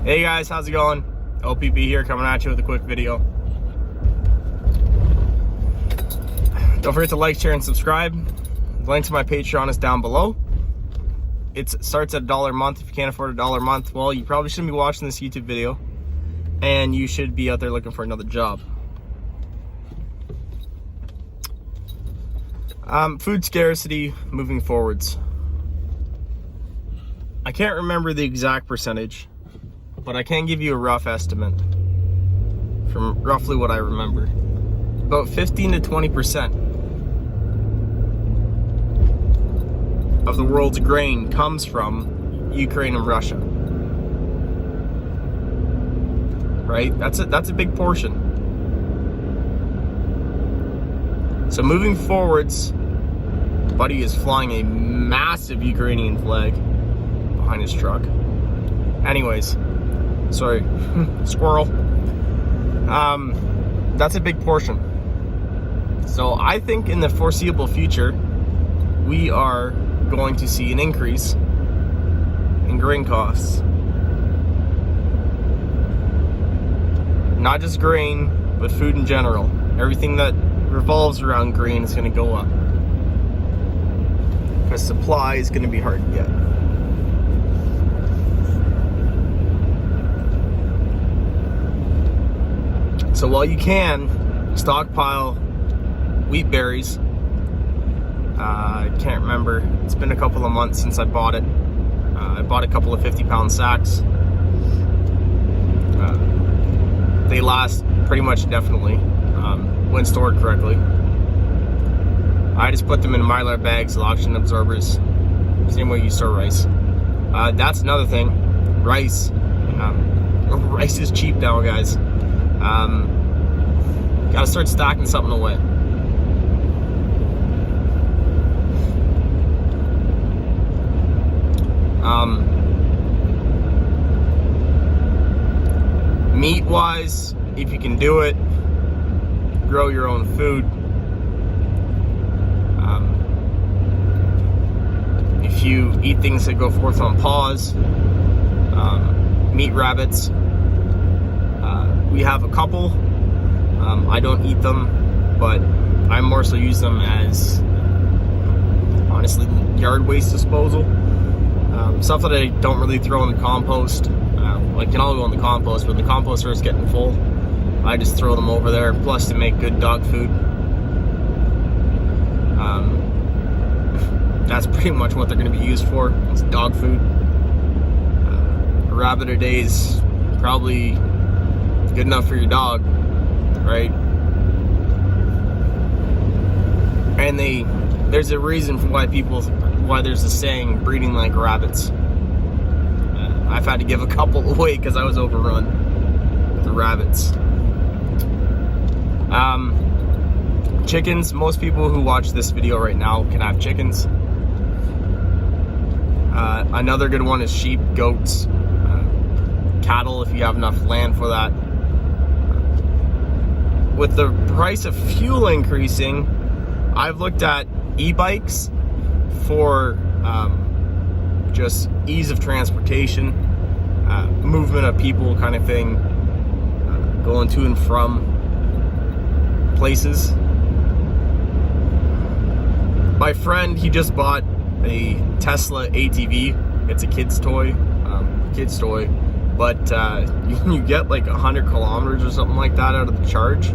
Hey guys, how's it going? OPP here, coming at you with a quick video. Don't forget to like, share, and subscribe. The link to my Patreon is down below. It starts at $1 a month. If you can't afford $1 a month, well, you probably shouldn't be watching this YouTube video, and you should be out there looking for another job. Food scarcity moving forwards. I can't remember the exact percentage, but I can give you a rough estimate from roughly what I remember. About 15 to 20% of the world's grain comes from Ukraine and Russia. Right? That's a big portion. So moving forwards, Buddy is flying a massive Ukrainian flag behind his truck. Anyways, sorry, squirrel. That's a big portion. So I think in the foreseeable future, we are going to see an increase in grain costs. Not just grain, but food in general. Everything that revolves around grain is going to go up, because supply is going to be hard to get. So while you can stockpile wheat berries, I can't remember, it's been a couple of months since I bought it. I bought a couple of 50-pound sacks. They last pretty much indefinitely when stored correctly. I just put them in Mylar bags, oxygen absorbers, same way you store rice. That's another thing, rice. Rice is cheap now, guys. Gotta start stocking something away. Meat wise, if you can do it, grow your own food. If you eat things that go forth on paws, meat rabbits, we have a couple. I don't eat them, but I more so use them as, honestly, yard waste disposal. Stuff that I don't really throw in the compost. Like, can all go in the compost, but the composter is getting full. I just throw them over there, plus to make good dog food. That's pretty much what they're going to be used for. It's dog food. A rabbit a day is probably good enough for your dog, right? And there's a reason for why there's a saying, breeding like rabbits. I've had to give a couple away because I was overrun with the rabbits. Chickens, most people who watch this video right now can have chickens. Another good one is sheep, goats, cattle if you have enough land for that. With the price of fuel increasing, I've looked at e-bikes for just ease of transportation, movement of people kind of thing, going to and from places. My friend, he just bought a Tesla ATV. It's a kid's toy, but you get like 100 kilometers or something like that out of the charge.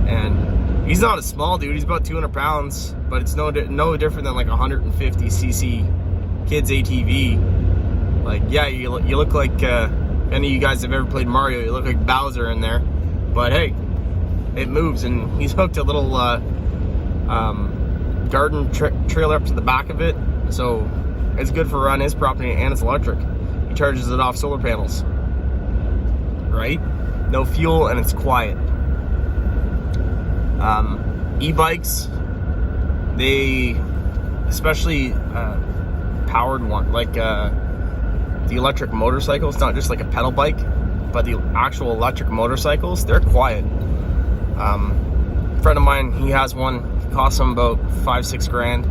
And he's not a small dude, he's about 200 pounds, but it's no different than like 150cc kids ATV. Like, yeah, you look like, if any of you guys have ever played Mario, you look like Bowser in there. But hey, it moves, and he's hooked a little garden trailer up to the back of it, so it's good for around his property, and it's electric. He charges it off solar panels, right? No fuel, and it's quiet. E-bikes, they, especially powered one, like the electric motorcycles, not just like a pedal bike, but the actual electric motorcycles, they're quiet. A friend of mine, he has one, it costs him about $5-6 grand.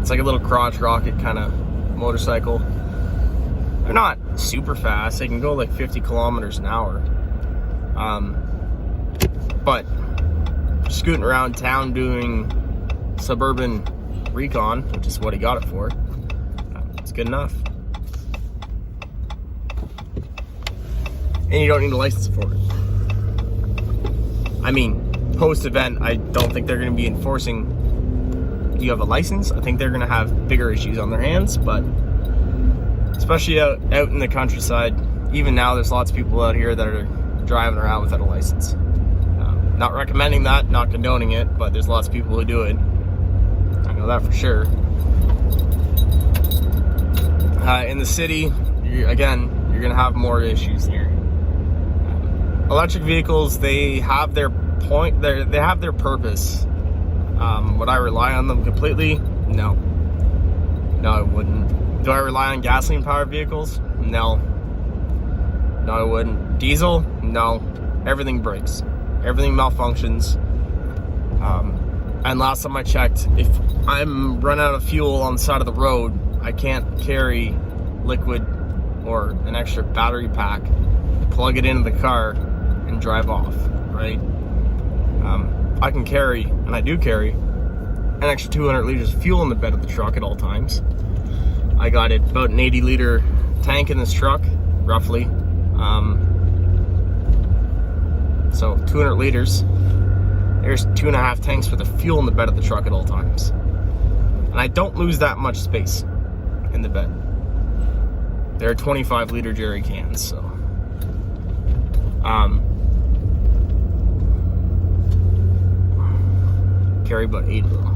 It's like a little crotch rocket kind of motorcycle. They're not super fast. They can go like 50 kilometers an hour. But scooting around town doing suburban recon, which is what he got it for, it's good enough. And you don't need a license for it. I mean, post-event, I don't think they're going to be enforcing, do you have a license? I think they're going to have bigger issues on their hands, but especially out in the countryside, even now there's lots of people out here that are driving around without a license. Not recommending that, not condoning it, but there's lots of people who do it. I know that for sure. In the city, you're going to have more issues here. Electric vehicles, they have their point, they have their purpose. Would I rely on them completely? No. No, I wouldn't. Do I rely on gasoline powered vehicles? No. No, I wouldn't. Diesel? No. Everything breaks. Everything malfunctions. And last time I checked, if I'm run out of fuel on the side of the road, I can't carry liquid or an extra battery pack, plug it into the car, and drive off, right? I can carry, and I do carry, an extra 200 liters of fuel in the bed of the truck at all times. I got it about an 80 liter tank in this truck, roughly. So 200 liters. There's 2.5 tanks worth of fuel in the bed of the truck at all times. And I don't lose that much space in the bed. They're 25 liter jerry cans, so. Carry about 8 of them.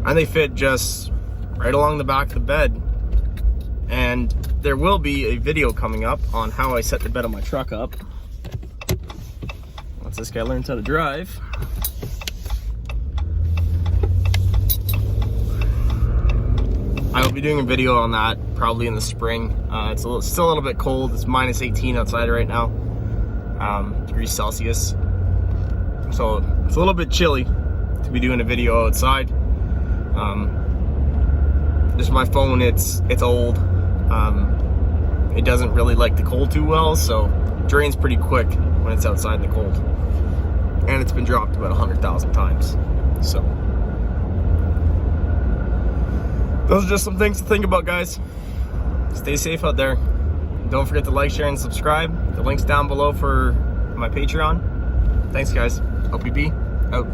And they fit just right along the back of the bed. And there will be a video coming up on how I set the bed of my truck up. Once this guy learns how to drive. I will be doing a video on that probably in the spring. It's still a little bit cold. It's minus 18 outside right now, degrees Celsius. So it's a little bit chilly to be doing a video outside. Just my phone, it's old. It doesn't really like the cold too well, so it drains pretty quick when it's outside in the cold. And it's been dropped about 100,000 times. So those are just some things to think about, guys. Stay safe out there. Don't forget to like, share, and subscribe. The link's down below for my Patreon. Thanks, guys. OPB, out.